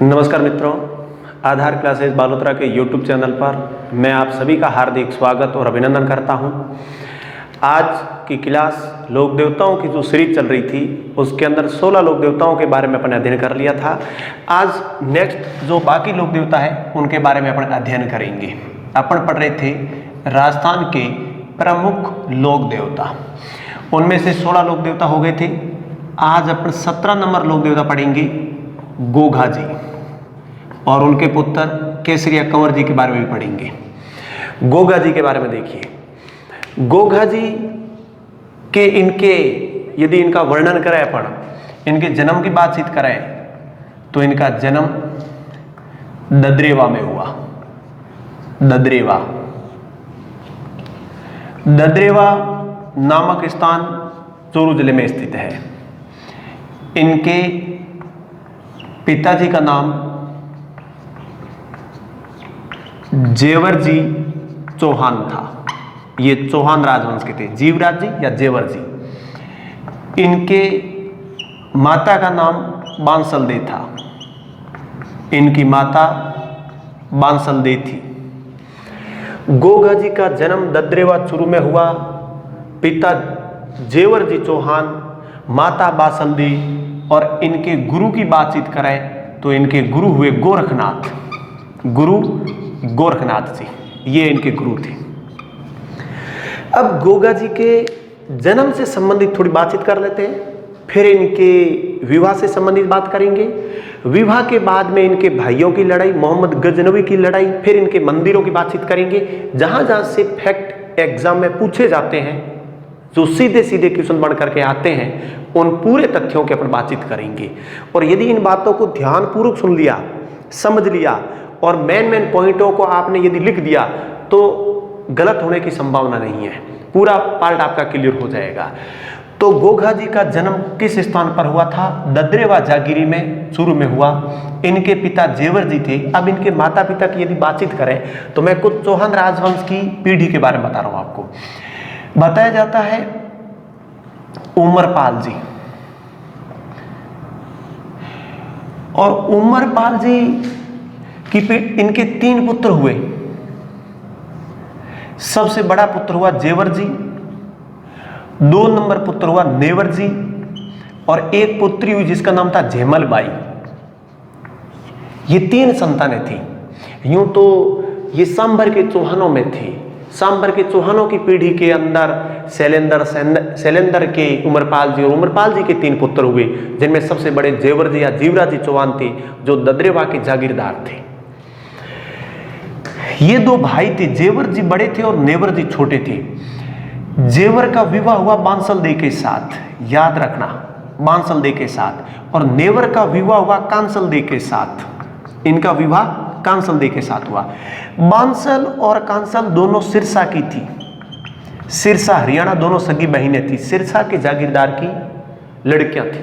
नमस्कार मित्रों, आधार क्लासेस बालोतरा के यूट्यूब चैनल पर मैं आप सभी का हार्दिक स्वागत और अभिनंदन करता हूं। आज की क्लास लोक देवताओं की जो सीरीज चल रही थी उसके अंदर 16 लोक देवताओं के बारे में अपन अध्ययन कर लिया था। आज नेक्स्ट जो बाकी लोक देवता है उनके बारे में अपन अध्ययन करेंगे। अपन पढ़ रहे थे राजस्थान के प्रमुख लोक देवता, उनमें से 16 लोक देवता हो गए थे। आज अपन 17 नंबर लोक देवता पढ़ेंगे, गोघा जी, और उनके पुत्र केसरिया कंवर जी के बारे में भी पढ़ेंगे। गोघा जी के बारे में देखिए, गोघा जी के यदि इनका वर्णन करें अपन, इनके जन्म की बातचीत करें तो इनका जन्म ददरेवा में हुआ। ददरेवा नामक स्थान चूरू जिले में स्थित है। इनके पिताजी का नाम जेवर जी चौहान था। ये चौहान राजवंश के थे, जीवराज जी या जेवर जी। इनके माता का नाम बांसल दे था। इनकी माता बांसल दे थी। गोघा जी का जन्म ददरेवा चूरू में हुआ। पिता जेवर जी चौहान, माता बांसल और इनके गुरु की बातचीत करें तो इनके गुरु हुए गोरखनाथ। गुरु गोरखनाथ जी, ये इनके गुरु थे। अब गोघा जी के जन्म से संबंधित थोड़ी बातचीत कर लेते हैं, फिर इनके विवाह से संबंधित बात करेंगे। विवाह के बाद में इनके भाइयों की लड़ाई, मोहम्मद गजनवी की लड़ाई, फिर इनके मंदिरों की बातचीत करेंगे। जहां जहां से फैक्ट एग्जाम में पूछे जाते हैं, जो सीधे सीधे क्वेश्चन बन करके आते हैं, उन पूरे तथ्यों की अपन बातचीत करेंगे। और यदि इन बातों को ध्यानपूर्वक सुन लिया, समझ लिया और मेन पॉइंटों को आपने यदि लिख दिया तो गलत होने की संभावना नहीं है, पूरा पार्ट आपका क्लियर हो जाएगा। तो गोघा जी का जन्म किस स्थान पर हुआ था? ददरेवा जागीरी में, चूरू में हुआ। इनके पिता जेवर जी थे। अब इनके माता पिता की यदि बातचीत करें तो मैं कुछ चौहान राजवंश की पीढ़ी के बारे में बता रहा हूं आपको। बताया जाता है उमरपाल जी, और उमरपाल जी की इनके 3 पुत्र हुए। सबसे बड़ा पुत्र हुआ जेवर जी, 2 नंबर पुत्र हुआ नेवर जी, और एक पुत्री हुई जिसका नाम था झेमल बाई। ये 3 संतानें थी। यूं तो ये सांभर के चौहानों में थी। सांभर के चौहानों की पीढ़ी के अंदर शैलेंद्र के उमरपाल जी और उमरपाल जी के 3 पुत्र हुए, जिनमें सबसे बड़े जेवर जी या जीवराज जी चौहान थे, जो ददरेवा के जागीरदार थे। ये 2 भाई थे, जेवर जी बड़े थे और नेवर जी छोटे थे। जेवर का विवाह हुआ बांसल दे के साथ, याद रखना, बांसल दे के साथ, और नेवर का विवाह हुआ कांसल दे के साथ। इनका विवाह कांसल दे के साथ हुआ। बांसल और कांसल दोनों सिरसा की थी। सिरसा हरियाणा, दोनों सगी बहनें थी। सिरसा के जागीरदार की लड़कियां थी।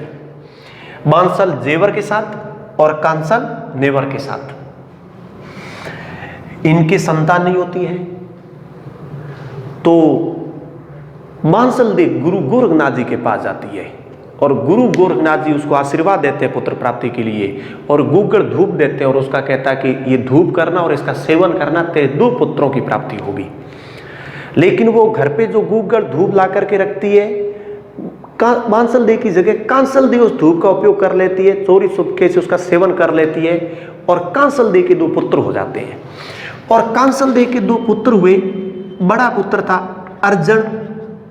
बांसल जेवर के साथ और कांसल नेवर के साथ। इनकी संतान नहीं होती है तो बांसल दे गुरु गोरखनाथ जी के पास जाती है, और गुरु गोरखनाथ जी उसको आशीर्वाद देते हैं पुत्र प्राप्ति के लिए, और गूगल धूप देते हैं और उसका कहता है कि ये धूप करना और इसका सेवन करना, तेरे 2 पुत्रों की प्राप्ति होगी। लेकिन वो घर पे जो गूगल धूप ला करके रखती है, बांसल दे की जगह कांसल दे उस धूप का उपयोग कर लेती है, चोरी छुपके से उसका सेवन कर लेती है, और कांसल दे के 2 पुत्र हो जाते हैं। और कांसल दे के 2 पुत्र हुए। बड़ा पुत्र था अर्जन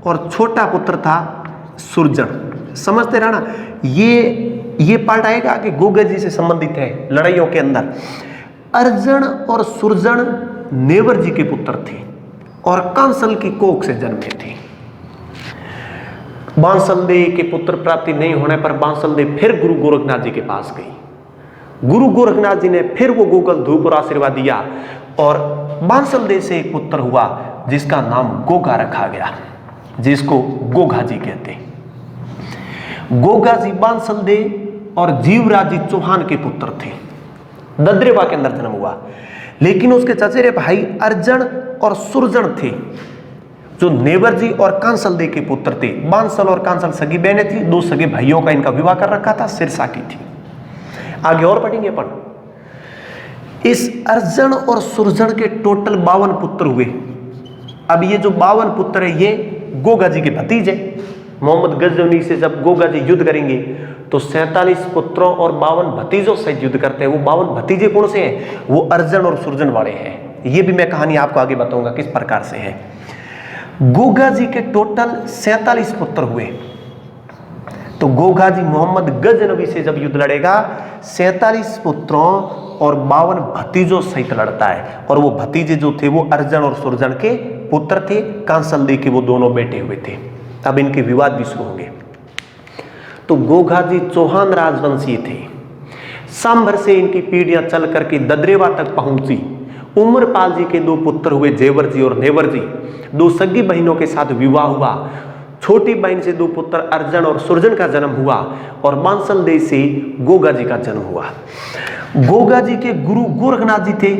और छोटा पुत्र था सुरजन। समझते रहना, ये पार्ट आएगा कि गोघा जी से संबंधित है लड़ाइयों के अंदर। अर्जन और सुरजन नेवर जी के पुत्र थे और कांसल की कोख से जन्मे थे। बांसल दे के पुत्र प्राप्ति नहीं होने पर बांसल दे फिर गुरु गोरखनाथ जी के पास गई। गुरु गोरखनाथ जी ने फिर वो गूगल धूप और आशीर्वाद दिया, और बांसल दे से एक पुत्र हुआ जिसका नाम गोघा रखा गया, जिसको गोघा जी कहते हैं। गोघा जी बांसल दे और जीवराज जी चौहान के पुत्र थे। ददरेवा के अंदर जन्म हुआ, लेकिन उसके चचेरे भाई अर्जन और सुरजन थे, जो नेवर जी और कांसल दे के पुत्र थे। बांसल और कांसल सगी बहनें थी, 2 सगे भाइयों का इनका विवाह कर रखा था, सिरसा की थी। आगे और पढ़ेंगे अपन। इस अर्जन और सुरजन के टोटल 52 पुत्र हुए। अब ये जो 52 पुत्र है ये गोगा जी के भतीजे। मोहम्मद गजनवी से जब गोगा जी युद्ध करेंगे तो 47 पुत्रों और 52 भतीजों से युद्ध करते हैं। वो 52 भतीजे कौन से हैं? वो अर्जन और सुरजन वाले हैं। ये भी मैं कहानी आपको आगे बताऊंगा किस प्रकार से है। गोगा जी के टोटल 47 पुत्र हुए। तो गोगा जी मोहम्मद गजनवी से जब युद्ध लड़ेगा 47 पुत्रों और 52 भतीजों सहित लड़ता है। और वो भतीजे जो थे वो अर्जन और सुरजन के पुत्र थे। कांसलदेव के वो दोनों बेटे हुए थे। अब इनके विवाद भी शुरू होंगे। तो गोगा जी चौहान राजवंशी थे। सांभर से इनकी पीढ़ियां चल करके ददरेवा तक पहुंची। उमरपाल जी के 2 पुत्र हुए, जेवर जी और नेवर जी। 2 सगी बहनों के साथ विवाह हुआ। छोटी बहन से 2 पुत्र अर्जन और सुरजन का जन्म हुआ और मानसलदेव से गोगा जी का जन्म हुआ। गोगा जी के गुरु गोरखनाथ जी थे।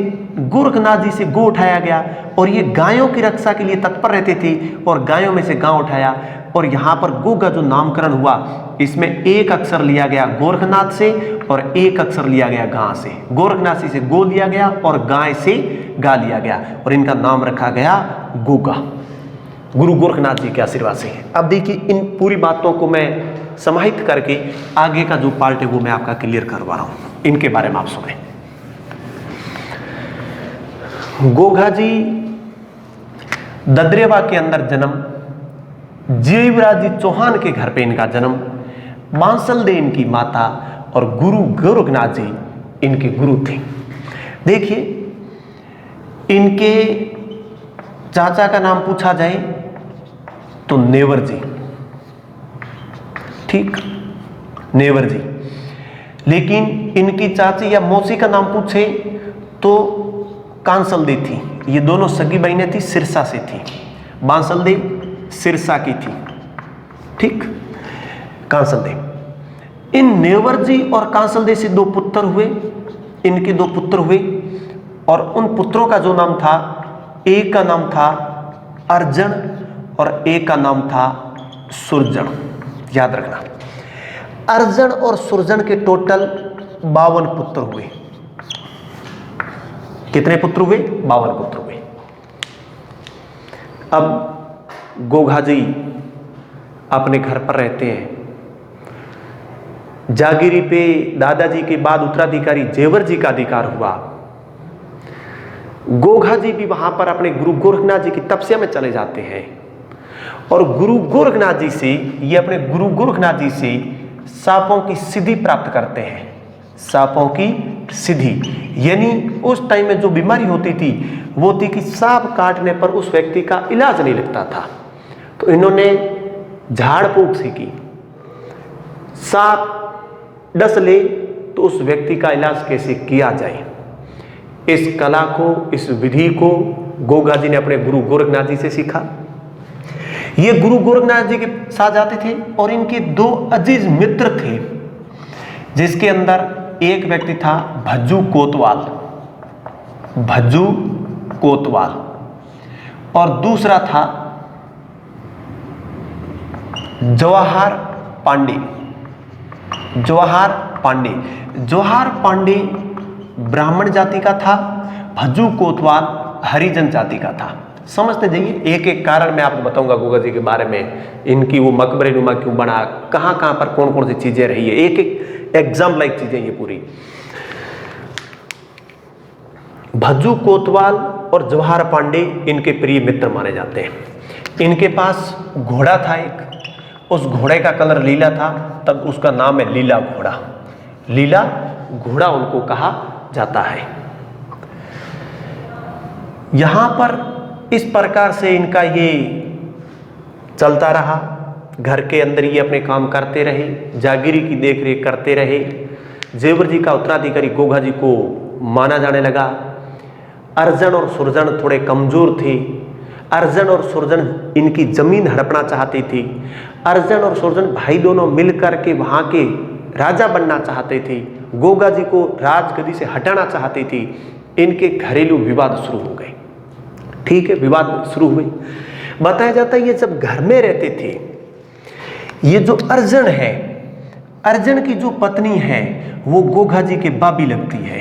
गोरखनाथ जी से गो उठाया गया और ये गायों की रक्षा के लिए तत्पर रहते थे और गायों में से गांव उठाया। और यहाँ पर गो का जो नामकरण हुआ इसमें एक अक्षर लिया गया गोरखनाथ से और एक अक्षर लिया गया गां से। गोरखनाथ से गो लिया गया और गाय से गा लिया गया और इनका नाम रखा गया गोगा, गुरु गोरखनाथ जी के आशीर्वाद से। अब देखिए इन पूरी बातों को मैं समाहित करके आगे का जो पार्ट है वो मैं आपका क्लियर करवा रहा हूं, इनके बारे में आप सुने। गोगा जी ददरेवा के अंदर जन्म, जीवराज जी चौहान के घर पे इनका जन्म, बांसलदेव इनकी माता और गुरु गोरखनाथ जी इनके गुरु थे। देखिए इनके चाचा का नाम पूछा जाए तो नेवर जी, ठीक, नेवर जी। लेकिन इनकी चाची या मौसी का नाम पूछे तो कांसलदेव थी। ये दोनों सगी बहनें थी, सिरसा से थी। बांसलदेव सिरसा की थी, ठीक, कांसलदेव। इन नेवर जी और कांसलदेव से 2 पुत्र हुए। इनके 2 पुत्र हुए और उन पुत्रों का जो नाम था, एक का नाम था अर्जन और एक का नाम था सुरजन। याद रखना, अर्जन और सुरजन के टोटल 52 पुत्र हुए। कितने पुत्र हुए? 52 पुत्र हुए। अब गोगा जी अपने घर पर रहते हैं। जागीरी पे दादाजी के बाद उत्तराधिकारी जेवर जी का अधिकार हुआ। गोगा जी भी वहां पर अपने गुरु गोरखनाथ जी की तपस्या में चले जाते हैं और गुरु गोरखनाथ जी से, ये अपने गुरु गोरखनाथ जी से सांपों की सिद्धि प्राप्त करते हैं। सांपों की सिद्धि यानी उस टाइम में जो बीमारी होती थी वो थी कि सांप काटने पर उस व्यक्ति का इलाज नहीं लगता था। तो इन्होंने झाड़ फूक सीखी। सांप डस ले तो उस व्यक्ति का इलाज कैसे किया जाए, इस कला को, इस विधि को गोगा जी ने अपने गुरु गोरखनाथ जी से सीखा। ये गुरु गोरखनाथ जी के साथ जाते थे और इनके 2 अजीज मित्र थे, जिसके अंदर एक व्यक्ति था भज्जू कोतवाल, भज्जू कोतवाल, और दूसरा था जवाहर पांडे। जवाहर पांडे, जवाहर पांडे ब्राह्मण जाति का था, भज्जू कोतवाल हरिजन जाति का था। समझते जाइए, एक एक कारण मैं आपको बताऊंगा गोगा जी के बारे में, इनकी वो मकबरे नुमा क्यों बना, कहां कहां पर कौन कौन सी चीजें रही है, एक एक एग्जाम लाइक चीजें ये पूरी। भज्जू कोतवाल और जवाहर पांडे इनके प्रिय मित्र माने जाते हैं। इनके पास घोड़ा था एक, उस घोड़े का कलर लीला था, तब उसका नाम है लीला घोड़ा। लीला घोड़ा उनको कहा जाता है। यहां पर इस प्रकार से इनका ये चलता रहा। घर के अंदर ये अपने काम करते रहे, जागीरी की देखरेख करते रहे। जेवर जी का उत्तराधिकारी गोगा जी को माना जाने लगा। अर्जन और सुरजन थोड़े कमजोर थे। अर्जन और सुरजन इनकी जमीन हड़पना चाहती थी। अर्जन और सुरजन भाई दोनों मिलकर के वहां के राजा बनना चाहते थे। गोगा जी को राजगद्दी से हटाना चाहती थी। इनके घरेलू विवाद शुरू हो गए। ठीक है, विवाद शुरू हुए। बताया जाता है ये जब घर में रहते थे, ये जो अर्जन है, अर्जन की जो पत्नी है वो गोगा जी के बाबी लगती है।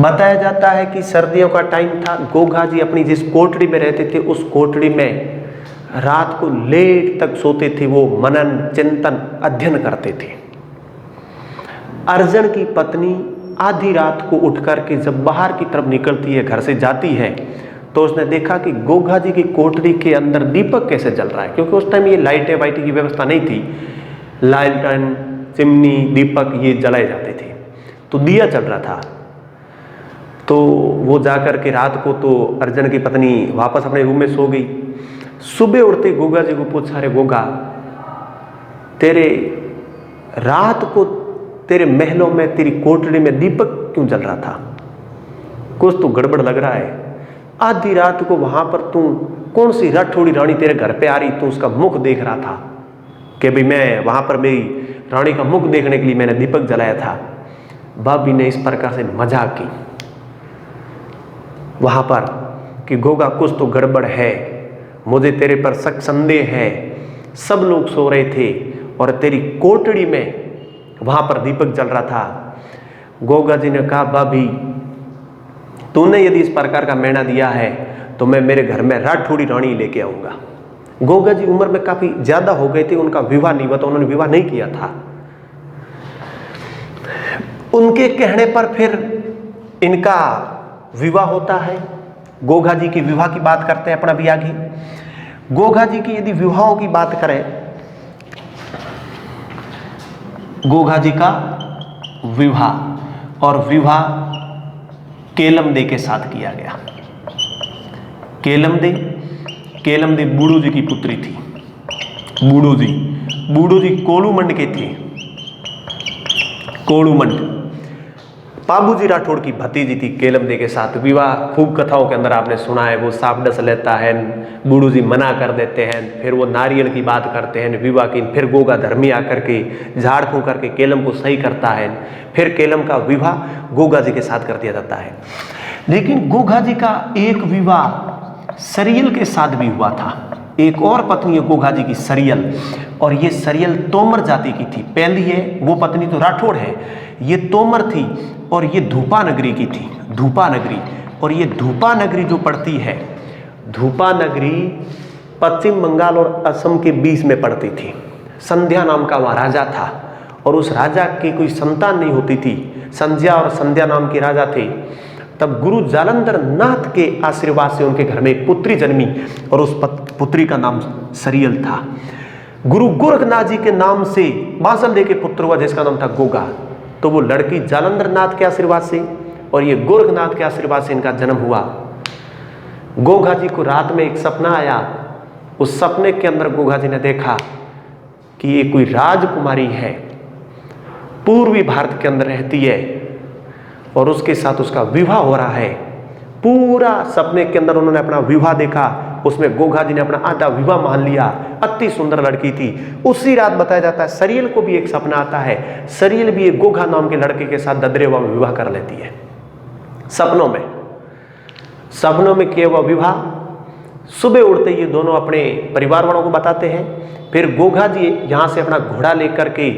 बताया जाता है कि सर्दियों का टाइम था, गोगा जी अपनी जिस कोठड़ी में रहते थे उस कोठड़ी में रात को लेट तक सोते थे। वो मनन चिंतन अध्ययन करते थे। अर्जन की पत्नी आधी रात को उठ करके जब बाहर की तरफ निकलती है, घर से जाती है, तो उसने देखा कि गोगा जी की कोठरी के अंदर दीपक कैसे जल रहा है, क्योंकि उस टाइम ये लाइटें वाइटें की व्यवस्था नहीं थी। लालटेन, चिमनी, दीपक ये जलाए जाते थे, तो दिया चल रहा था। तो वो जाकर के रात को तो अर्जन की पत्नी वापस अपने रूम में सो गई। सुबह उठते गोगा जी को पूछा, अरे गोगा, तेरे रात को तेरे महलों में तेरी कोठरी में दीपक क्यों जल रहा था? कुछ तो गड़बड़ लग रहा है। आधी रात को वहां पर तू कौन सी राठौड़ी रानी तेरे घर पे आ रही, तू उसका मुख देख रहा था कि भाई मैं वहां पर मेरी रानी का मुख देखने के लिए मैंने दीपक जलाया था। भाभी ने इस प्रकार से मजाक की वहां पर कि गोगा कुछ तो गड़बड़ है, मुझे तेरे पर शक संदेह है। सब लोग सो रहे थे और तेरी कोठड़ी में वहां पर दीपक जल रहा था। गोगा जी ने कहा, भाभी तूने यदि इस प्रकार का मैना दिया है तो मैं मेरे घर में राठौड़ी रानी लेके आऊंगा। गोगा जी उम्र में काफी ज्यादा हो गए थे, उनका विवाह नहीं हुआ था, उन्होंने विवाह नहीं किया था। उनके कहने पर फिर इनका विवाह होता है। गोगा जी की विवाह की बात करते हैं अपन अभी आगे। गोगा जी की यदि विवाहों की बात करें, गोगा जी का विवाह, और विवाह केलमदे के साथ किया गया। केलमदे बूढ़ो जी की पुत्री थी। बूढ़ो जी कोलूमंड के थे। कोलूमंड बाबूजी राठौड़ की भतीजी थी। केलमदे के साथ विवाह खूब कथाओं के अंदर आपने सुना है। वो सांप डस लेता है, बूढ़ो जी मना कर देते हैं, फिर वो नारियल की बात करते हैं विवाह की। फिर गोगा धर्मी आकर के झाड़ फूंक करके केलम को सही करता है। फिर केलम का विवाह गोगा जी के साथ कर दिया जाता है। लेकिन गोगा जी का एक विवाह सरियल के साथ भी हुआ था। एक और पत्नी है गोगा जी की, सरियल, और ये सरियल तोमर जाति की थी। पहली है वो पत्नी तो राठौड़ है, ये तोमर थी और ये धूपा नगरी की थी। धूपा नगरी, और ये धूपा नगरी जो पड़ती है, धूपा नगरी पश्चिम बंगाल और असम के बीच में पड़ती थी। संध्या नाम का वहाँ राजा था और उस राजा की कोई संतान नहीं होती थी। संध्या और संध्या नाम के राजा थे। तब गुरु जालंधर नाथ के आशीर्वाद से उनके घर में एक पुत्री जन्मी और उस पुत्री का नाम सरियल था। गुरु गोरखनाथ जी के नाम से बांसल दे के पुत्र हुआ जिसका नाम था गोगा। तो वो लड़की जालंधर नाथ के आशीर्वाद से और ये गोरखनाथ के आशीर्वाद से इनका जन्म हुआ। गोगा जी को रात में एक सपना आया। उस सपने के अंदर गोगा जी ने देखा कि ये कोई राजकुमारी है, पूर्वी भारत के अंदर रहती है और उसके साथ उसका विवाह हो रहा है। पूरा सपने के अंदर उन्होंने अपना विवाह देखा, उसमें गोगा जी ने अपना आधा विवाह मान लिया। अति सुंदर लड़की थी। उसी रात बताया जाता है सरियल को भी एक सपना आता है। सरियल भी एक गोगा नाम के लड़के के साथ ददरेवा में विवाह कर लेती है। सपनों में किया हुआ विवाह। सुबह उठते ये दोनों अपने परिवार वालों को बताते हैं। फिर गोगा जी यहाँ से अपना घोड़ा लेकर के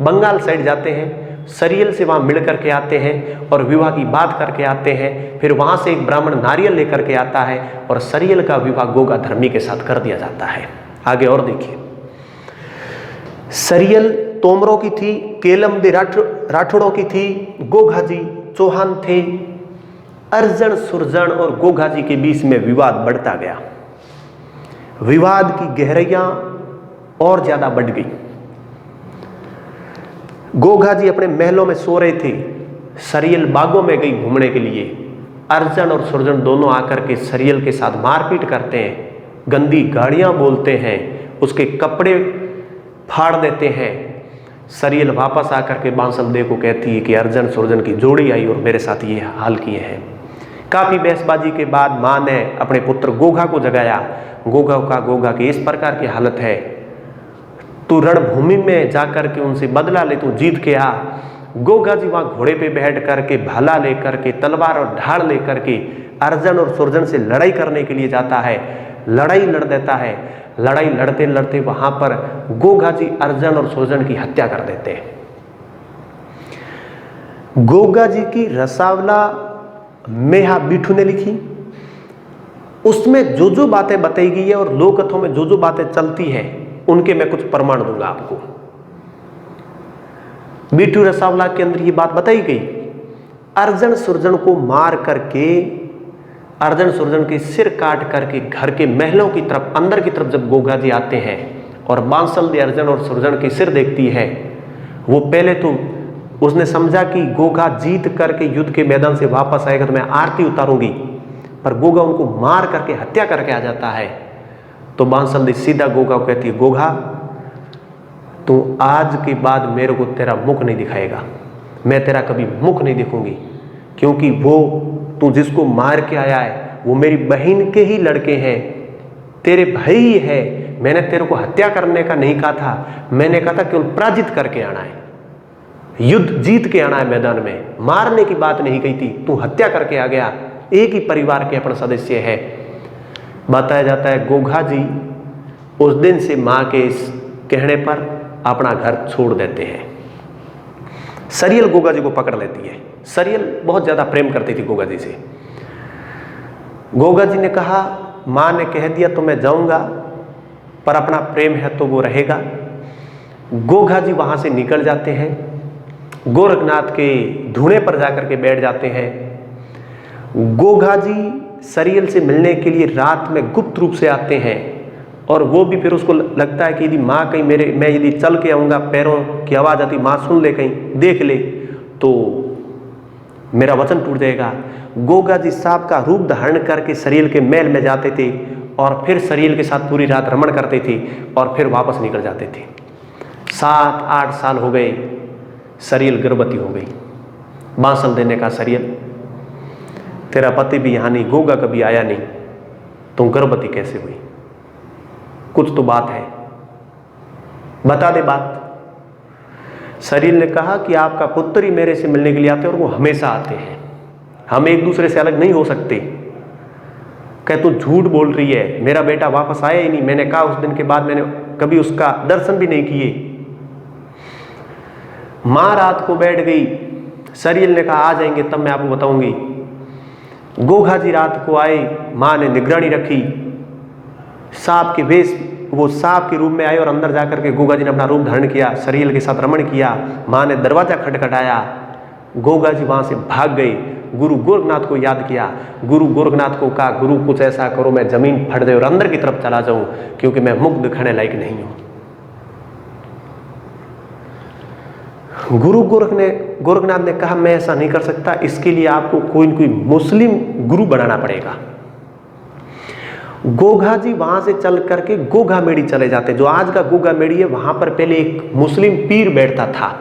बंगाल साइड जाते हैं। सरियल से वहाँ मिल करके आते हैं और विवाह की बात करके आते हैं। फिर वहाँ से एक ब्राह्मण नारियल लेकर के आता है और सरियल का विवाह गोगा धर्मी के साथ कर दिया जाता है। आगे और देखिए, सरियल तोमरों की थी, केलमदे राठौड़ों की थी, गोगा जी चौहान थे। अर्जन सुरजन और गोगा जी के बीच में विवाद बढ़ता गया। विवाद की गहराइयां और ज्यादा बढ़ गई। गोगा जी अपने महलों में सो रहे थे, सरियल बागों में गई घूमने के लिए। अर्जन और सुरजन दोनों आकर के सरियल के साथ मारपीट करते हैं, गंदी गालियां बोलते हैं, उसके कपड़े फाड़ देते हैं। सरियल वापस आकर के बांसल दे को कहती है कि अर्जन सुरजन की जोड़ी आई और मेरे साथ ये हाल किए हैं। काफी बहसबाजी के बाद मां ने अपने पुत्र गोगा को जगाया। गोगा की इस प्रकार की हालत है, तू रणभूमि में जाकर के उनसे बदला ले, तू जीत के आ। गोगा जी वहां घोड़े पे बैठ करके भाला लेकर के तलवार और ढाल लेकर के अर्जन और सुरजन से लड़ाई करने के लिए जाता है। लड़ाई लड़ देता है। लड़ाई लड़ते लड़ते वहां पर गोगा जी अर्जन और सुरजन की हत्या कर देते हैं। गोगा जी की रसावला मेहा बिठू ने लिखी। उसमें जो जो बातें बताई गई है और लोक कथाओं में जो जो बातें चलती है उनके मैं कुछ प्रमाण दूंगा आपको। बिठू रसावला के अंदर ये बात बताई गई, अर्जन सुरजन को मार करके, अर्जन सुरजन के सिर काट करके घर के महलों की तरफ अंदर की तरफ जब गोगा जी आते हैं और बांसल दे अर्जन और सुरजन के सिर देखती है, वो पहले तो उसने समझा कि गोगा जीत करके युद्ध के मैदान से वापस आएगा तो मैं आरती उतारूंगी, पर गोगा उनको मार करके हत्या करके आ जाता है। तो बांसल दे सीधा गोगा को कहती है, गोगा तू आज के बाद मेरे को तेरा मुख नहीं दिखाएगा, मैं तेरा कभी मुख नहीं दिखूंगी, क्योंकि वो तू जिसको मार के आया है वो मेरी बहन के ही लड़के हैं, तेरे भाई ही है। मैंने तेरे को हत्या करने का नहीं कहा था, मैंने कहा था केवल पराजित करके आना है, युद्ध जीत के आना है मैदान में, मारने की बात नहीं कही थी। तू हत्या करके आ गया, एक ही परिवार के अपन सदस्य है। बताया जाता है गोगा जी उस दिन से मां के इस कहने पर अपना घर छोड़ देते हैं। सरियल गोगा जी को पकड़ लेती है। सरियल बहुत ज्यादा प्रेम करती थी गोगा जी से। गोगा जी ने कहा, मां ने कह दिया तो मैं जाऊंगा, पर अपना प्रेम है तो वो रहेगा। गोगा जी वहां से निकल जाते हैं, गोरखनाथ के धूने पर जाकर के बैठ जाते हैं। गोगा जी सरियल से मिलने के लिए रात में गुप्त रूप से आते हैं, और वो भी फिर उसको लगता है कि यदि माँ कहीं मैं यदि चल के आऊँगा, पैरों की आवाज़ आती, माँ सुन ले, कहीं देख ले तो मेरा वचन टूट जाएगा। गोगा जी सांप का रूप धारण करके सरियल के महल में जाते थे और फिर सरियल के साथ पूरी रात रमण करते थे और फिर वापस निकल जाते थे। 7-8 साल हो गए, सरियल गर्भवती हो गई। बांसल देने का, सरियल तेरा पति भी यहाँ नहीं, गोगा कभी आया नहीं, तुम गर्भवती कैसे हुई? कुछ तो बात है, बता दे बात। सरियल ने कहा कि आपका पुत्र ही मेरे से मिलने के लिए आते हैं और वो हमेशा आते हैं, हम एक दूसरे से अलग नहीं हो सकते। कह तू झूठ बोल रही है, मेरा बेटा वापस आया ही नहीं। मैंने कहा उस दिन के बाद मैंने कभी उसका दर्शन भी नहीं किए। मां रात को बैठ गई, सरियल ने कहा आ जाएंगे तब मैं आपको बताऊंगी। गोगा जी रात को आए, मां ने निगरानी रखी, सांप के वेश, वो सांप के रूप में आए और अंदर जाकर के गोगा जी ने अपना रूप धारण किया, सरियल के साथ रमण किया। मां ने दरवाजा खटखटाया, गोगा जी वहां से भाग गए। गुरु गोरखनाथ को याद किया, गुरु गोरखनाथ को कहा, गुरु कुछ ऐसा करो मैं जमीन फट जाए और अंदर की तरफ चला जाऊं, क्योंकि मैं मुख दिखाने लायक नहीं हूं। गुरु गोरखनाथ ने कहा मैं ऐसा नहीं कर सकता, इसके लिए आपको कोई न कोई मुस्लिम गुरु बनाना पड़ेगा। गोगा जी वहां से चल करके गोगा मेड़ी चले जाते, जो आज का गोगा मेड़ी है, वहां पर पहले एक मुस्लिम पीर बैठता था,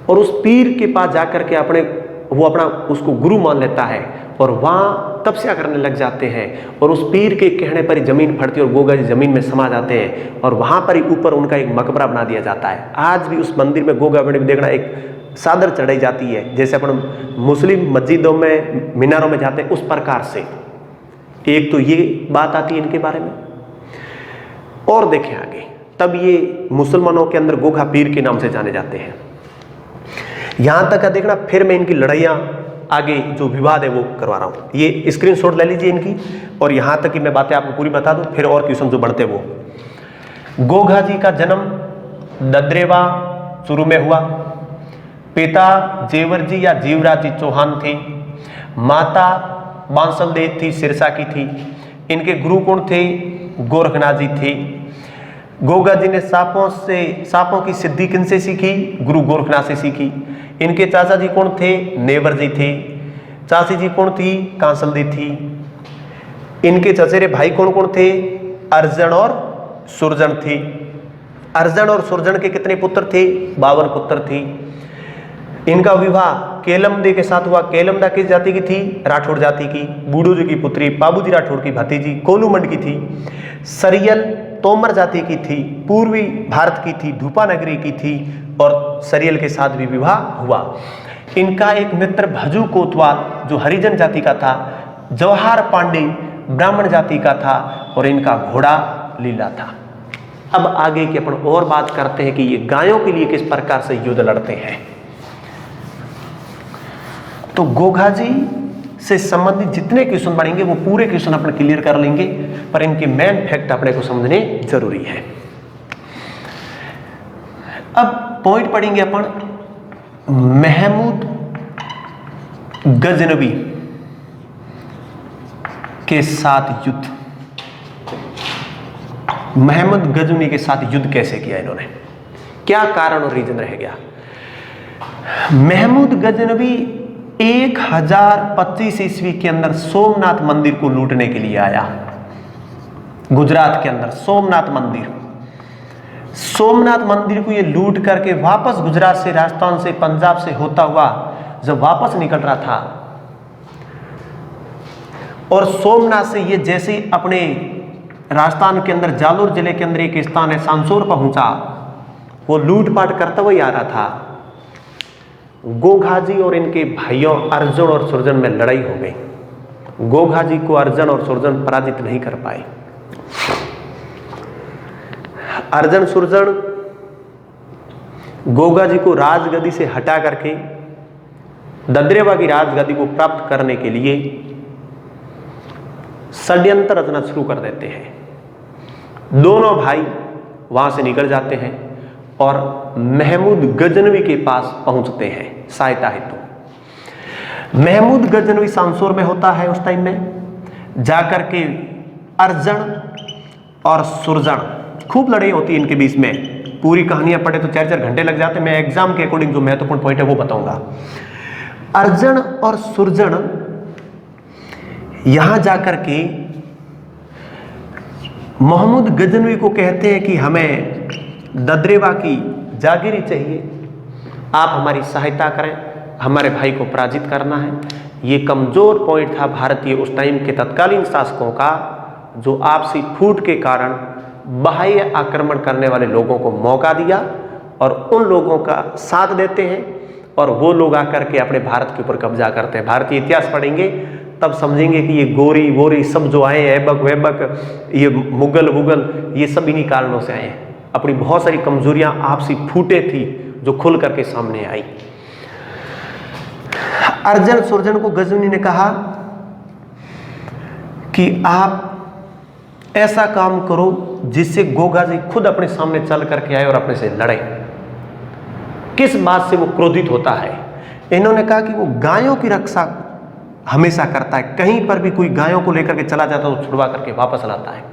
और उस पीर के पास जाकर के वो अपना उसको गुरु मान लेता है और वहां तपस्या करने लग जाते हैं, और उस पीर के कहने पर ही जमीन फटती है और गोगा जी जमीन में समा जाते हैं, और वहां पर ही ऊपर उनका एक मकबरा बना दिया जाता है। आज भी उस मंदिर में गोगा मेड़ी में देखना एक चादर चढ़ाई जाती है, जैसे अपन मुस्लिम मस्जिदों में मीनारों में जाते हैं उस प्रकार से। एक तो ये बात आती है इनके बारे में, और देखें आगे, तब ये मुसलमानों के अंदर गोगा पीर के नाम से जाने जाते हैं। यहां तक का देखना, फिर मैं इनकी लड़ाइयां आगे जो विवाद है वो करवा रहा हूं, ये स्क्रीनशॉट ले लीजिए इनकी, और यहां तक की मैं बातें आपको पूरी बता दूं, फिर और क्वेश्चन जो बढ़ते वो। गोगा जी का जन्म ददरेवा चूरू में हुआ। पिता जेवर जी या जीवराज जी चौहान थे, माता बांसल देव थी, सिरसा की थी। इनके गुरु कौन थे? गोरखनाथ जी थे। गोगा जी ने सांपों की सिद्धि किनसे सीखी? गुरु गोरखनाथ से सीखी। इनके चाचा जी कौन थे? नेवर जी थे। चाची जी कौन थी? कांसल दी थी। इनके चचेरे भाई कौन कौन थे? अर्जन और सुरजन थे। अर्जन और सुरजन के कितने पुत्र थे? 52 पुत्र थे। इनका विवाह केलमदे के साथ हुआ। केलमदा किस जाति की थी? राठौड़ जाति की। बूढ़ो जी की पुत्री पाबूजी राठौड़ की भतीजी कोलूमंड की थी। सरियल तोमर जाति की थी, पूर्वी भारत की थी, धूपा नगरी की थी, और सरियल के साथ भी विवाह हुआ। इनका एक मित्र भजू कोतवाल जो हरिजन जाति का था, जवाहर पांडे ब्राह्मण जाति का था, और इनका घोड़ा लीला था। अब आगे की अपन और बात करते हैं कि ये गायों के लिए किस प्रकार से युद्ध लड़ते हैं। तो गोगा जी से संबंधित जितने क्वेश्चन पढ़ेंगे वो पूरे क्वेश्चन अपन क्लियर कर लेंगे, पर इनके मेन फैक्ट अपने को समझने जरूरी है। अब पॉइंट पढ़ेंगे अपन महमूद गजनवी के साथ युद्ध। महमूद गजनवी के साथ युद्ध कैसे किया इन्होंने, क्या कारण और रीजन रह गया। महमूद गजनवी 1025 ईस्वी के अंदर सोमनाथ मंदिर को लूटने के लिए आया। गुजरात के अंदर सोमनाथ मंदिर को ये लूट करके वापस गुजरात से, राजस्थान से, पंजाब से होता हुआ जब वापस निकल रहा था और सोमनाथ से ये जैसे ही अपने राजस्थान के अंदर जालोर जिले के अंदर एक स्थान है सांसोर पहुंचा, वो लूटपाट करता हुआ आ रहा था। गोघाजी और इनके भाइयों अर्जुन और सुरजन में लड़ाई हो गई। गोघाजी को अर्जुन और सुरजन पराजित नहीं कर पाए। अर्जुन सुरजन गोघाजी को राजगद्दी से हटा करके दद्रेवा की राजगद्दी को प्राप्त करने के लिए षड्यंत्र रचना शुरू कर देते हैं। दोनों भाई वहां से निकल जाते हैं और महमूद गजनवी के पास पहुंचते हैं सहायता हेतु। महमूद गजनवी सांसोर में होता है उस टाइम में। जाकर के अर्जुन और सुरजन खूब लड़ाई होती है इनके बीच में। पूरी कहानियां पढ़े तो 4-4 घंटे लग जाते। मैं एग्जाम के अकॉर्डिंग जो महत्वपूर्ण पॉइंट है वो बताऊंगा। अर्जुन और सुरजन यहां जाकर के महमूद गजनवी को कहते हैं कि हमें दद्रेवा की जागीरी चाहिए, आप हमारी सहायता करें, हमारे भाई को पराजित करना है। ये कमजोर पॉइंट था भारतीय उस टाइम के तत्कालीन शासकों का, जो आपसी फूट के कारण बाह्य आक्रमण करने वाले लोगों को मौका दिया और उन लोगों का साथ देते हैं और वो लोग आकर के अपने भारत के ऊपर कब्जा करते हैं। भारतीय इतिहास पढ़ेंगे तब समझेंगे कि ये गोरी वोरी सब जो आए, ऐबक वैबक, ये मुगल वुगल, ये सब इन्हीं कारणों से आए हैं। अपनी बहुत सारी कमजोरियां, आपसी फूटे थी जो खुल करके सामने आई। अर्जुन सुरजन को गजनवी ने कहा कि आप ऐसा काम करो जिससे गोघाजी खुद अपने सामने चल करके आए और अपने से लड़े। किस बात से वो क्रोधित होता है? इन्होंने कहा कि वो गायों की रक्षा हमेशा करता है, कहीं पर भी कोई गायों को लेकर के चला जाता है तो छुड़वा करके वापस लाता है।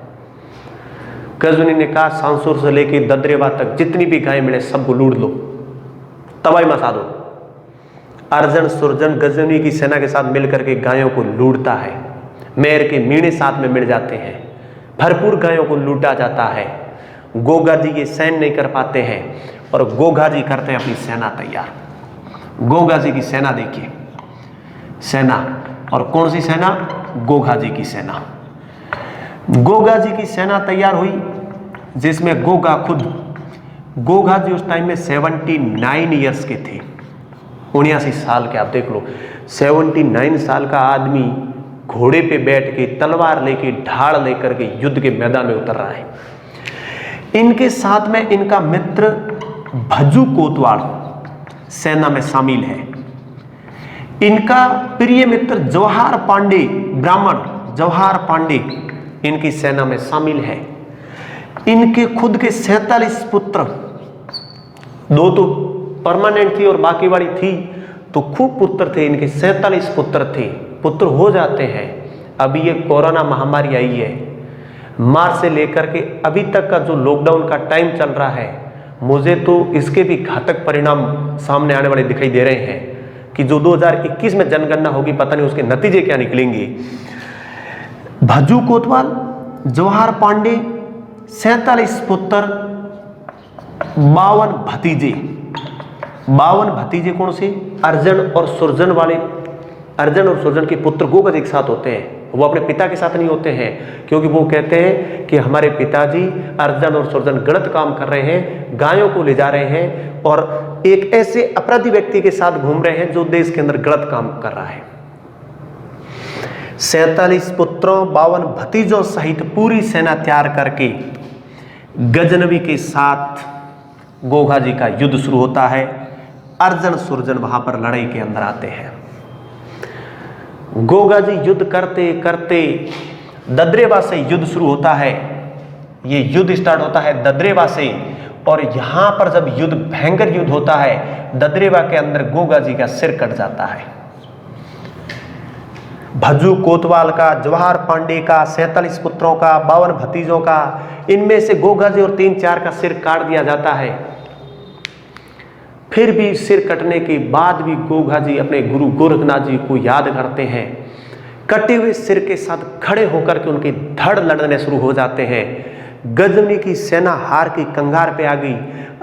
गजनवी ने कहा सांसुर से लेकर दद्रेवा तक जितनी भी गायें मिले सबको लूट लो, तबाही मचा दो। अर्जुन सुरजन गजनवी की सेना के साथ मिलकर के गायों को लूटता है। मेर के मीणे साथ में मिल जाते हैं, भरपूर गायों को लूटा जाता है। गोघाजी ये सहन नहीं कर पाते हैं और गोघाजी करते हैं अपनी सेना तैयार। गोघाजी की सेना देखिए, सेना, और कौन सी सेना? गोघाजी की सेना। गोघाजी की सेना तैयार हुई जिसमें गोघाजी उस टाइम में 79 ईयर्स के थे, 79 साल के। आप देख लो 79 साल का आदमी घोड़े पे बैठ के तलवार लेके ढाल लेकर के युद्ध के मैदान में उतर रहा है। इनके साथ में इनका मित्र भज्जू कोतवाल सेना में शामिल है। इनका प्रिय मित्र जवाहर पांडे, ब्राह्मण जवाहर पांडे इनकी सेना में शामिल है। इनके खुद के 47 पुत्र, 2 तो परमानेंट थी और बाकी वाली थी, तो खूब पुत्र थे इनके, 47 पुत्र थे। पुत्र हो जाते हैं। अभी ये कोरोना महामारी आई है, मार्च से लेकर के अभी तक का जो लॉकडाउन का टाइम चल रहा है, मुझे तो इसके भी घातक परिणाम सामने आने वाले दिखाई दे रहे हैं कि जो 2021 में जनगणना होगी, पता नहीं उसके नतीजे क्या निकलेंगे। भज्जू कोतवाल, जवाहर पांडे, 47 पुत्र, 52 भतीजे। 52 भतीजे कौन से? अर्जुन और सुरजन वाले। अर्जुन और सुरजन के पुत्र गोघाजी एक साथ होते हैं, वो अपने पिता के साथ नहीं होते हैं, क्योंकि वो कहते हैं कि हमारे पिताजी अर्जुन और सुरजन गलत काम कर रहे हैं, गायों को ले जा रहे हैं और एक ऐसे अपराधी व्यक्ति के साथ घूम रहे हैं जो देश के अंदर गलत काम कर रहा है। 47 पुत्रों, 52 भतीजों सहित पूरी सेना तैयार करके गजनवी के साथ गोघाजी का युद्ध शुरू होता है। अर्जुन सुरजन वहां पर लड़ाई के अंदर आते हैं। गोगा जी युद्ध करते करते ददरेवा से युद्ध शुरू होता है। ये युद्ध स्टार्ट होता है ददरेवा से, और यहां पर जब युद्ध भयंकर युद्ध होता है, ददरेवा के अंदर गोगा जी का सिर कट जाता है। भज्जू कोतवाल का, जवाहर पांडे का, 47 पुत्रों का, 52 भतीजों का, इनमें से गोगा जी और 3-4 का सिर काट दिया जाता है। फिर भी सिर कटने के बाद भी गोगा जी अपने गुरु गोरखनाथ जी को याद करते हैं। कटे हुए सिर के साथ खड़े होकर के उनके धड़ लड़ने शुरू हो जाते हैं। गजनी की सेना हार की कंगार पे आ गई।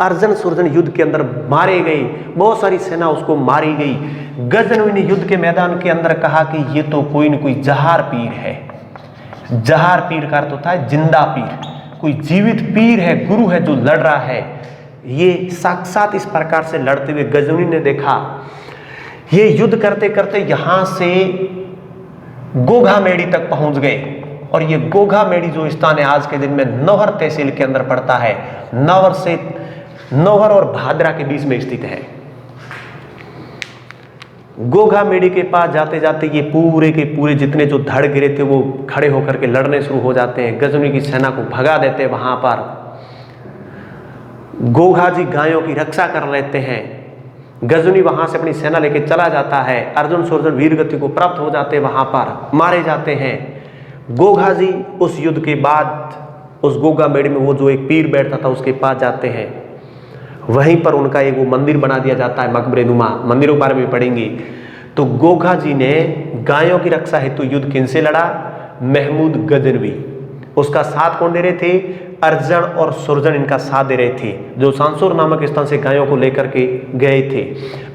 अर्जुन सुरजन युद्ध के अंदर मारे गए, बहुत सारी सेना उसको मारी गई। गजनवी ने युद्ध के मैदान के अंदर कहा कि ये तो कोई न कोई जहार पीर है। जहार पीर का अर्थ होता है जिंदा पीर, कोई जीवित पीर है, गुरु है जो लड़ रहा है। ये साक्षात इस प्रकार से लड़ते हुए गजनी ने देखा। ये युद्ध करते करते यहां से गोघा मेड़ी तक पहुंच गए, और ये गोघा मेड़ी जो स्थान है आज के दिन में नौहर तहसील के अंदर पड़ता है। नौहर और भादरा के बीच में स्थित है। गोघा मेड़ी के पास जाते जाते ये पूरे के पूरे जितने जो धड़ गिरे थे वो खड़े होकर के लड़ने शुरू हो जाते हैं। गजनी की सेना को भगा देते हैं। वहां पर गोघा जी गायों की रक्षा कर लेते हैं। गजनी वहां से अपनी सेना लेके चला जाता है। अर्जुन सुरजन वीर गति को प्राप्त हो जाते हैं, वहां पर मारे जाते हैं। गोघा जी उस युद्ध के बाद उस गोगा मेड़ी में वो जो एक पीर बैठता था उसके पास जाते हैं। वहीं पर उनका एक वो मंदिर बना दिया जाता है, मकबरे नुमा। मंदिरों के बारे में पढ़ेंगे। तो गोघा जी ने गायों की रक्षा हेतु युद्ध किनसे लड़ा? महमूद गजनवी। उसका साथ कौन दे रहे थे? अर्जन और सुरजन इनका साथ दे रहे थे, जो सांसुर नामक स्थान से गायों को लेकर के गए थे।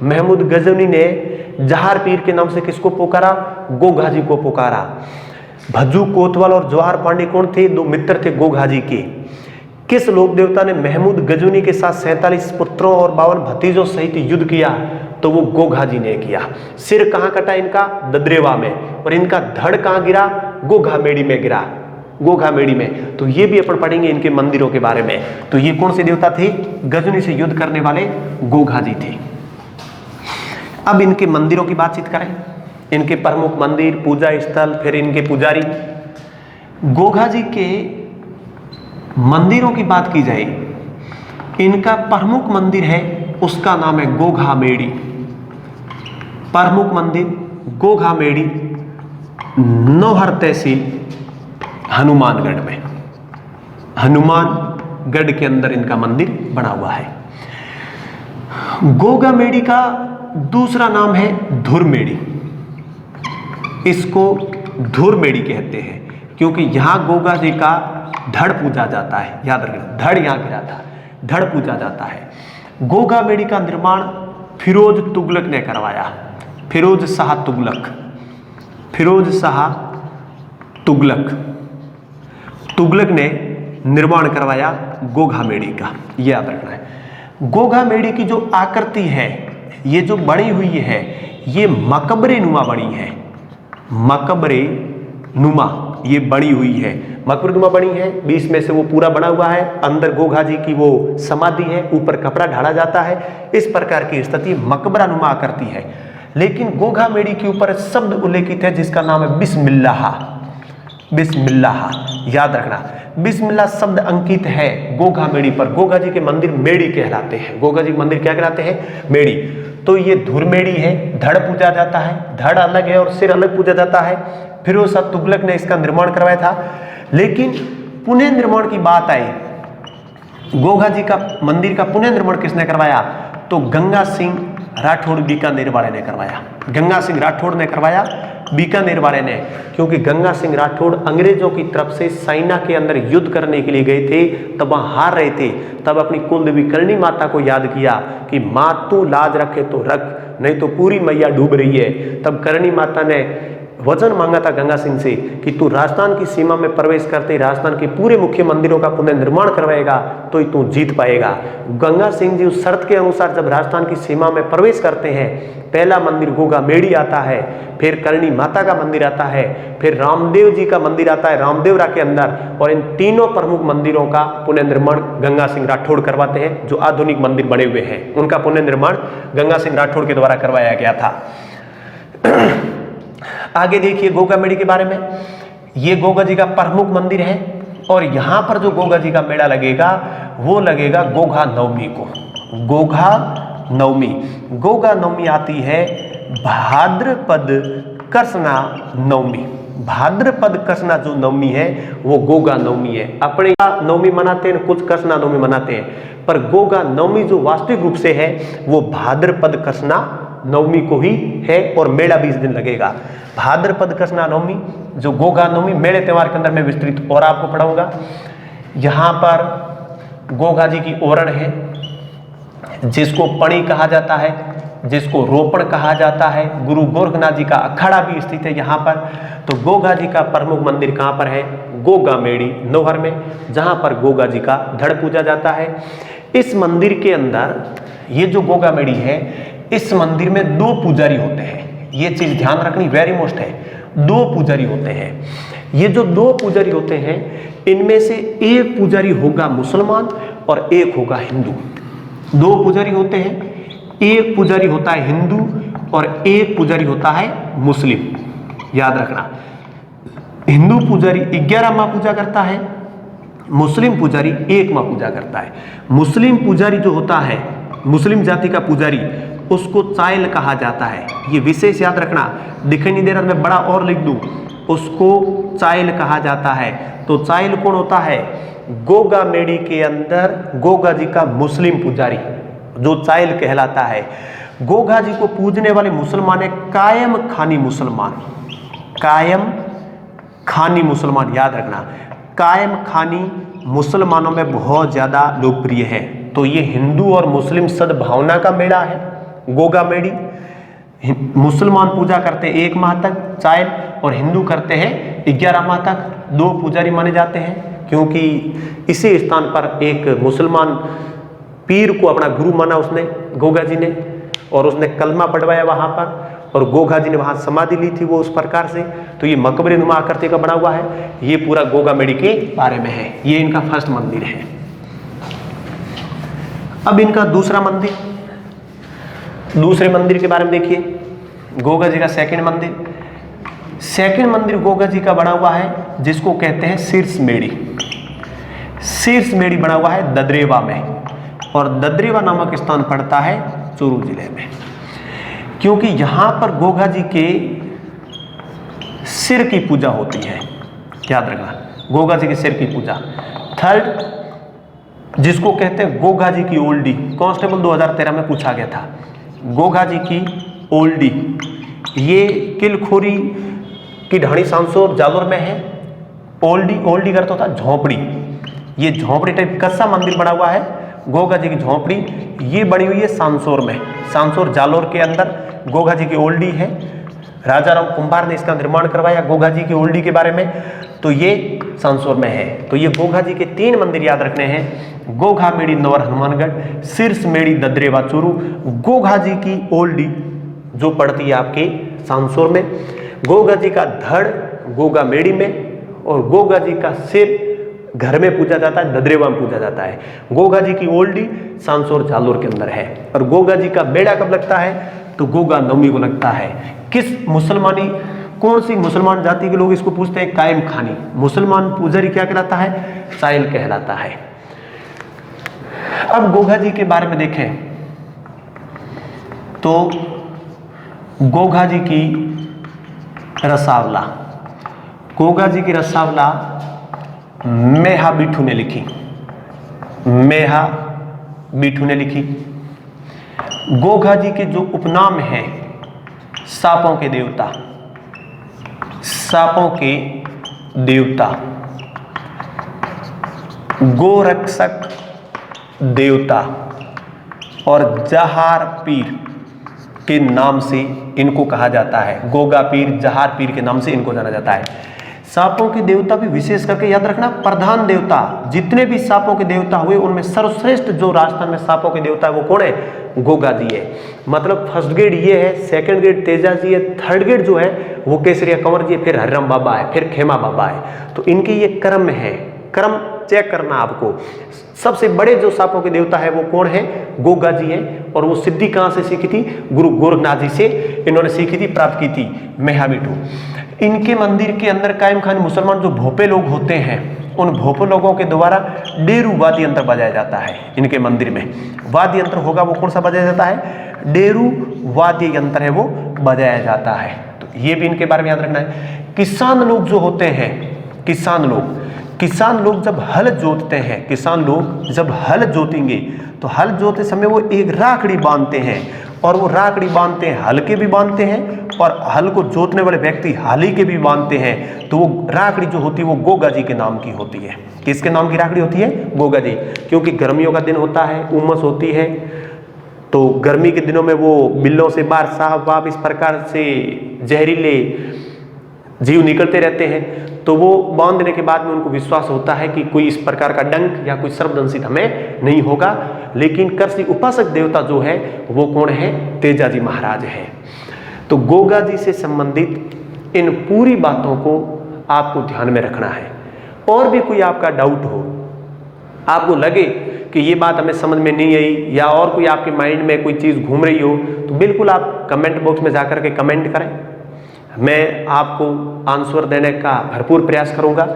महमूद गजनवी ने जहार पीर के नाम से किसको पुकारा? गोघा जी को पुकारा। भज्जू कोतवाल और जवाहर पांडे कौन थे? दो मित्र थे गोघा जी के। किस लोक देवता ने महमूद गजनी के साथ 47 पुत्रों और 52 भतीजों सहित युद्ध किया? तो वो गोघा जी ने किया। सिर कहां कटा इनका? ददरेवा में। और इनका धड़ कहां गिरा? गोघा मेड़ी में गिरा, गोघा मेड़ी में। तो ये भी अपन पढ़ेंगे इनके मंदिरों के बारे में। तो ये कौन से देवता थे? गजनी से युद्ध करने वाले गोघा जी थे। अब इनके मंदिरों की बातचीत करें। इनके प्रमुख मंदिर, पूजा स्थल, फिर इनके पुजारी। गोघा जी के मंदिरों की बात की जाए, इनका प्रमुख मंदिर है, उसका नाम है गोघा मेड़ी। प्रमुख मंदिर गोघा मेड़ी, नौहर तहसील, हनुमानगढ़ में। हनुमानगढ़ के अंदर इनका मंदिर बना हुआ है। गोघा मेड़ी का दूसरा नाम है धुर मेड़ी। इसको धुर मेड़ी कहते हैं क्योंकि यहां गोगा जी का धड़ पूजा जाता है। याद रखना, धड़ यहां गिरा था, धड़ पूजा जाता है। गोगा मेड़ी का निर्माण फिरोज तुगलक ने करवाया। फिरोज शाह तुगलक, फिरोज शाह तुगलक, तुगलक ने निर्माण करवाया गोघा मेड़ी का। यह याद रखना है। गोघा मेड़ी की जो आकृति है, ये जो बनी हुई है, ये मकबरे नुमा बनी है। मकबरे नुमा ये बनी हुई है, मकबरे नुमा बनी है। बीच में से वो पूरा बना हुआ है। अंदर गोघा जी की वो समाधि है, ऊपर कपड़ा ढाला जाता है। इस प्रकार की स्थिति मकबरा नुमा आकृति है। लेकिन गोघा मेड़ी के ऊपर शब्द उल्लेखित है जिसका नाम है बिस्मिल्लाह। बिस्मिल्लाह याद रखना, बिस्मिल्लाह शब्द अंकित है गोघा मेड़ी पर। गोघा जी के मंदिर मेड़ी कहलाते हैं। गोघा जी के मंदिर क्या कहलाते हैं? मेड़ी। तो ये धुर मेड़ी है, धड़ पूजा जाता है। धड़ अलग है और सिर अलग पूजा जाता है। फिरोज शाह तुगलक ने इसका निर्माण करवाया था। लेकिन पुनः निर्माण की बात आई, गोघा जी का मंदिर का पुनः निर्माण किसने करवाया? तो गंगा सिंह राठौड़ बीकानेर वाले ने करवाया। गंगा सिंह राठौड़ ने करवाया, बीकानेर वाले ने। क्योंकि गंगा सिंह राठौड़ अंग्रेजों की तरफ से चाइना के अंदर युद्ध करने के लिए गए थे, तब वहां हार रहे थे। तब अपनी कुलदेवी करणी माता को याद किया कि माँ तू लाज रखे तो रख, नहीं तो पूरी मैया डूब रही है। तब करणी माता ने वचन मांगा था गंगा सिंह से कि तू राजस्थान की सीमा में प्रवेश करते राजस्थान के पूरे मुख्य मंदिरों का पुनः निर्माण करवाएगा तो ही तू जीत पाएगा। गंगा सिंह जी उस शर्त के अनुसार जब राजस्थान की सीमा में प्रवेश करते हैं, पहला मंदिर गोगा मेड़ी आता है, फिर करणी माता का मंदिर आता है, फिर रामदेव जी का मंदिर आता है रामदेवरा के अंदर। और इन तीनों प्रमुख मंदिरों का पुनः निर्माण गंगा सिंह राठौड़ करवाते हैं। जो आधुनिक मंदिर बने हुए हैं उनका पुनः निर्माण गंगा सिंह राठौड़ के द्वारा करवाया गया था। आगे देखिए गोगा मेड़ी के बारे में। ये गोगा जी का प्रमुख मंदिर है और यहाँ पर जो गोगा जी का मेला लगेगा वो लगेगा गोगा नवमी को। गोगा नवमी, गोगा नवमी आती है भाद्रपद कृष्णा नवमी। भाद्रपद कृष्णा जो नवमी है वो गोगा नवमी है। अपने नवमी मनाते हैं, कुछ कृष्णा नवमी मनाते हैं, पर गोगा नवमी जो वास्तविक रूप से है वो भाद्रपद कृष्णा नवमी को ही है और मेला 20 दिन लगेगा। भाद्रपद कृष्णा नवमी जो गोगा नवमी मेले त्योहार के अंदर मैं विस्तृत और आपको पढ़ाऊंगा। यहाँ पर गोगा जी की ओरण है जिसको पणी कहा जाता है, जिसको रोपण कहा जाता है। गुरु गोरखनाथ जी का अखाड़ा भी स्थित है यहाँ पर। तो गोगा जी का प्रमुख मंदिर कहाँ पर है? गोगा मेड़ी नौहर में, जहाँ पर गोगा जी का धड़ पूजा जाता है। इस मंदिर के अंदर ये जो गोगा मेड़ी है, इस मंदिर में 2 पुजारी होते हैं। ये चीज ध्यान रखनी वेरी मोस्ट है, 2 पुजारी होते हैं। ये जो 2 पुजारी होते हैं इनमें से एक पुजारी होगा मुसलमान और एक होगा हिंदू। 2 पुजारी होते हैं, एक पुजारी होता है हिंदू और एक पुजारी होता है मुस्लिम। याद रखना, हिंदू पुजारी 11 माह पूजा करता है, मुस्लिम पुजारी 1 माह पूजा करता है। मुस्लिम पुजारी जो होता है, मुस्लिम जाति का पुजारी, उसको चाइल कहा जाता है। ये विशेष याद रखना, दिखाई नहीं दे रहा मैं बड़ा और लिख दूं, उसको चाइल कहा जाता है। तो चाइल कौन होता है? गोगा मेड़ी के अंदर गोगा जी का मुस्लिम पुजारी जो चाइल कहलाता है। गोगा जी को पूजने वाले मुसलमान है कायम खानी मुसलमान। कायम खानी मुसलमान, याद रखना, कायम खानी मुसलमानों में बहुत ज्यादा लोकप्रिय है। तो ये हिंदू और मुस्लिम सद्भावना का मेला है गोगा मेड़ी। मुसलमान पूजा करते 1 माह तक चाइल और हिंदू करते हैं 11 माह तक। 2 पुजारी माने जाते हैं क्योंकि इसी स्थान पर एक मुसलमान पीर को अपना गुरु माना उसने, गोगा जी ने, और उसने कलमा पढ़वाया वहां पर और गोगा जी ने वहां समाधि ली थी वो उस प्रकार से। तो ये मकबरे नुमा आकृति का बना हुआ है। ये पूरा गोगा मेड़ी के बारे में है। ये इनका फर्स्ट मंदिर है। अब इनका दूसरा मंदिर, दूसरे मंदिर के बारे में देखिए। गोगा जी का सेकंड मंदिर, सेकंड मंदिर गोगा जी का बना हुआ है जिसको कहते हैं शीर्ष मेड़ी। शीर्ष मेड़ी बना हुआ है ददरेवा में और ददरेवा नामक स्थान पड़ता है चूरू जिले में, क्योंकि यहां पर गोगा जी के सिर की पूजा होती है। याद रखना, गोगा जी के सिर की पूजा। थर्ड जिसको कहते हैं गोगा जी की ओल्डी, कांस्टेबल 2013 में पूछा गया था। गोगा जी की ओल्डी, ये किलखोरी की ढाणी सांसोर जालोर में है। ओल्डी, ओल्डी करता होता झोंपड़ी। ये झोंपड़ी टाइप कच्चा मंदिर बना हुआ है गोगा जी की झोंपड़ी। ये बनी हुई है सांसोर में, सांसोर जालोर के अंदर गोगा जी की ओल्डी है। राजा राम कुंभार ने इसका निर्माण करवाया गोगा जी की ओल्डी के बारे में। तो ये सांसोर में है। तो ये गोगा जी के 3 मंदिर याद रखने हैं, गोगा मेड़ी नौर हनुमानगढ़, शीर्ष मेड़ी ददरेवा चूरू, गोगा जी की ओल्डी जो पड़ती है आपके सांसोर में, गोगा जी का धड़ गोगा मेड़ी में और गोगा जी का सिर घर में पूजा जाता है, ददरेवा में पूजा जाता है। गोगा जी की ओल्डी सांसोर जालोर के अंदर है। और गोगा जी का बेड़ा कब लगता है? तो गोगा नवमी को लगता है। किस मुसलमानी, कौन सी मुसलमान जाति के लोग इसको पूछते हैं? कायम खानी। मुसलमान पुजारी क्या कहलाता है? चाइल कहलाता है। अब गोगा जी के बारे में देखें तो गोगा जी की रसावला, गोगा जी की रसावला मेहा बिठू ने लिखी। मेहा बिठू ने लिखी। गोगा जी के जो उपनाम हैं, सांपों के देवता, सांपों के देवता, गोरक्षक देवता और जहार पीर के नाम से इनको कहा जाता है। गोगा पीर, जहार पीर के नाम से इनको जाना जाता है। सांपों के देवता भी विशेष करके याद रखना, प्रधान देवता, जितने भी सांपों के देवता हुए उनमें सर्वश्रेष्ठ जो राजस्थान में सांपों के देवता है वो कौन है? गोगा जी है। मतलब फर्स्ट ग्रेड ये है, सेकंड ग्रेड तेजा जी है, थर्ड ग्रेड जो है वो केसरिया कंवर जी है, फिर हरिराम बाबा है, फिर खेमा बाबा है। तो इनके ये क्रम है, क्रम चेक करना आपको। सबसे बड़े जो सांपों के देवता है वो कौन है? गोगा जी है। और वो सिद्धि कहाँ से सीखी थी? गुरु गोरखनाथ जी से इन्होंने सीखी थी, प्राप्त की थी, मेहामिठू। इनके मंदिर के अंदर कायम खान मुसलमान जो भोपे लोग होते हैं, उन भोपे लोगों के द्वारा डेरू वाद्य यंत्र बजाया जाता है। इनके मंदिर में वाद्य यंत्र होगा, वो कौन सा बजाया जाता है? डेरू वाद्य यंत्र है वो बजाया जाता है। तो ये भी इनके बारे में याद रखना है। किसान लोग जो होते हैं, किसान लोग जब हल जोतते हैं, किसान लोग जब हल जोतेंगे तो हल जोतते समय वो एक राखड़ी बांधते हैं, और वो राखड़ी बांधते हैं, हल के भी बांधते हैं और हल को जोतने वाले व्यक्ति हाली के भी बांधते हैं। तो वो राखड़ी जो होती है वो गोगा जी के नाम की होती है। किसके नाम की राखड़ी होती है? गोगा जी। क्योंकि गर्मियों का दिन होता है, उमस होती है, तो गर्मी के दिनों में वो बिल्लों से बाहर साहब वाप इस प्रकार से जहरीले जीव निकलते रहते हैं। तो वो बांधने के बाद में उनको विश्वास होता है कि कोई इस प्रकार का डंक या कोई सर्पदंशित हमें नहीं होगा। लेकिन कृषि उपासक देवता जो है वो कौन है? तेजाजी महाराज है। तो गोगा जी से संबंधित इन पूरी बातों को आपको ध्यान में रखना है। और भी कोई आपका डाउट हो, आपको लगे कि ये बात हमें समझ में नहीं आई, या और कोई आपके माइंड में कोई चीज़ घूम रही हो, तो बिल्कुल आप कमेंट बॉक्स में जाकर के कमेंट करें। मैं आपको आंसर देने का भरपूर प्रयास करूंगा।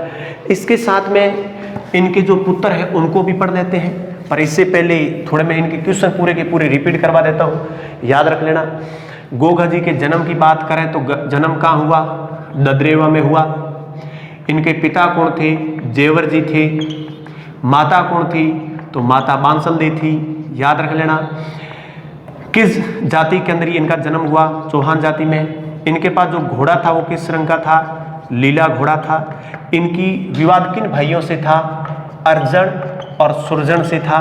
इसके साथ में इनके जो पुत्र हैं उनको भी पढ़ देते हैं, पर इससे पहले थोड़े मैं इनके क्वेश्चन पूरे के पूरे रिपीट करवा देता हूँ, याद रख लेना। गोगा जी के जन्म की बात करें तो जन्म कहाँ हुआ? ददरेवा में हुआ। इनके पिता कौन थे? जेवर जी थे। माता कौन थी? तो माता बांसल दी थी, याद रख लेना। किस जाति के अंदर इनका जन्म हुआ? चौहान जाति में। इनके पास जो घोड़ा था वो किस रंग का था? लीला घोड़ा था। इनकी विवाद किन भाइयों से था? अर्जन और सुरजन से था।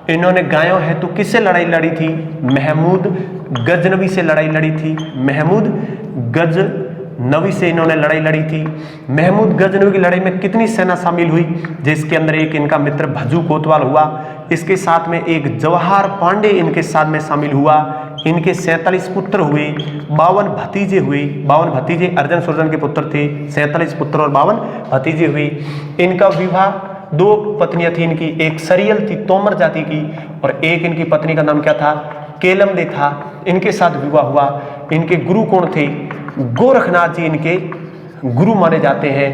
इन्होंने गायों हेतु किससे लड़ाई लड़ी थी? महमूद गजनवी से लड़ाई लड़ी थी। महमूद गजनवी से इन्होंने लड़ाई लड़ी थी। महमूद गजनवी की लड़ाई में कितनी सेना शामिल हुई? जिसके अंदर एक इनका मित्र भज्जू कोतवाल हुआ। इसके साथ में एक जवाहर पांडे इनके साथ में शामिल हुआ। इनके 47 पुत्र हुए, 52 भतीजे हुए। 52 भतीजे अर्जन सुरजन के पुत्र थे। 47 पुत्र और 52 भतीजे हुए। इनका विवाह 2 पत्नियां थी इनकी, एक सरियल थी तोमर जाति की, और एक इनकी पत्नी का नाम क्या था? केलमदे था। इनके साथ विवाह हुआ। इनके गुरु कौन थे? गोरखनाथ जी इनके गुरु माने जाते हैं।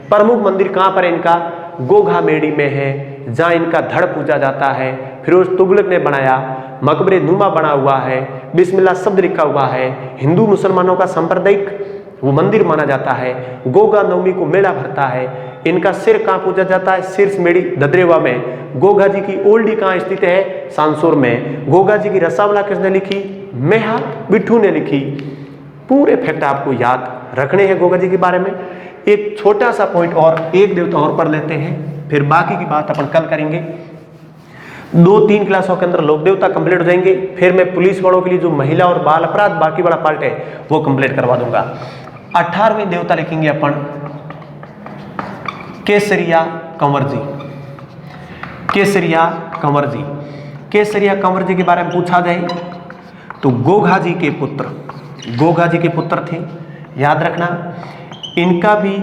प्रमुख मंदिर कहाँ पर है इनका? गोगा मेड़ी में है, जहाँ इनका धड़ पूजा जाता है। फिरोज तुगलक ने बनाया, मकबरे नुमा बना हुआ है, बिस्मिल्लाह शब्द लिखा हुआ है। हिंदू मुसलमानों का सांप्रदायिक वो मंदिर माना जाता है। गोगा नवमी को मेला भरता है। इनका सिर कहाँ पूजा जाता है? शीर्ष मेड़ी ददरेवा में। गोगा जी की ओल्डी कहाँ स्थित है? सांसोर में। गोगा जी की रसावला किसने लिखी? मेहा बिट्ठू ने लिखी। पूरे फैक्ट आपको याद रखने हैं गोगा जी के बारे में। एक छोटा सा पॉइंट और, एक देवता और पढ़ लेते हैं, फिर बाकी की बात अपन कल करेंगे। 2-3 क्लासों के अंदर लोक देवता कंप्लीट हो जाएंगे। फिर मैं पुलिस वालों के लिए जो महिला और बाल अपराध बाकी वाला पार्ट है वो कंप्लीट करवा दूंगा। 18वें देवता लिखेंगे अपन केसरिया कंवर जी। केसरिया कंवर जी, केसरिया कंवर जी के बारे में पूछा जाए तो गोगा जी के पुत्र, गोगा जी के पुत्र थे, याद रखना। इनका भी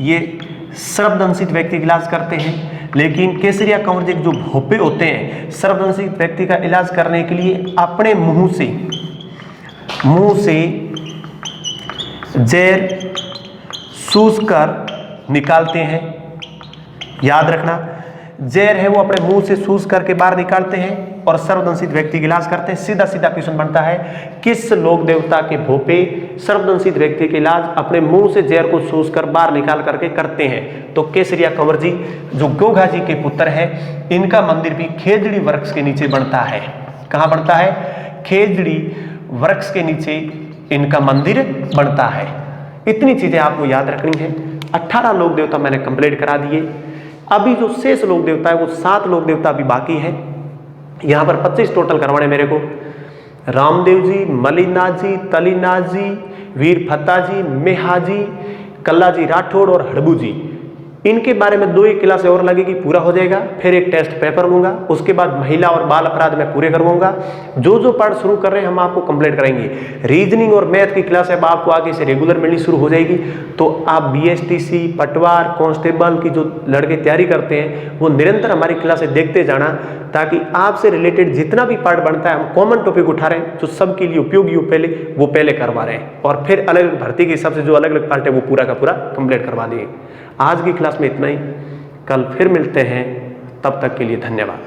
ये सर्पदंशित व्यक्ति का इलाज करते हैं। लेकिन केसरिया कंवर जी जो भोपे होते हैं सर्पदंशित व्यक्ति का इलाज करने के लिए अपने मुंह से जहर सूस कर निकालते हैं, याद रखना। जहर है वो अपने मुंह से सूस करके बाहर निकालते हैं और सर्पदंशित व्यक्ति का इलाज करते हैं। सीधा सीधा क्वेश्चन बनता है, किस लोक देवता के भोपे सर्पदंशित व्यक्ति के इलाज अपने मुंह से जहर को सूस कर बाहर निकाल करके करते हैं? तो केसरिया कंवर जी जो गोगा जी के पुत्र है, इनका मंदिर भी खेजड़ी वृक्ष के नीचे बनता है। कहाँ बनता है? खेजड़ी वृक्ष के नीचे इनका मंदिर बनता है। इतनी चीजें आपको याद रखनी है। 18 लोक देवता मैंने कंप्लीट करा दिए। अभी जो शेष लोक देवता है वो 7 लोक देवता अभी बाकी है। यहाँ पर 25 टोटल करवाने मेरे को। रामदेव जी, मलिनाथ जी, तलीनाथ जी, वीर फत्ता जी, मेहा जी, कल्ला जी राठौड़ और हड़बू जी, इनके बारे में 2 एक क्लास और लगेगी, पूरा हो जाएगा। फिर एक टेस्ट पेपर लूंगा, उसके बाद महिला और बाल अपराध में पूरे करवाऊंगा। जो जो पार्ट शुरू कर रहे हैं हम आपको कंप्लीट कराएंगे। रीजनिंग और मैथ की क्लास अब आपको आगे से रेगुलर मिलनी शुरू हो जाएगी। तो आप बीएसटीसी, पटवार, कांस्टेबल की जो लड़के तैयारी करते हैं वो निरंतर हमारी क्लासें देखते जाना, ताकि आपसे रिलेटेड जितना भी पार्ट बनता है हम कॉमन टॉपिक उठा रहे हैं जो सबके लिए उपयोगी हो वो पहले करवा रहे हैं, और फिर अलग अलग भर्ती के हिसाब से जो अलग अलग पार्ट है वो पूरा का पूरा कंप्लीट करवा दिए। आज की क्लास में इतना ही, कल फिर मिलते हैं, तब तक के लिए धन्यवाद।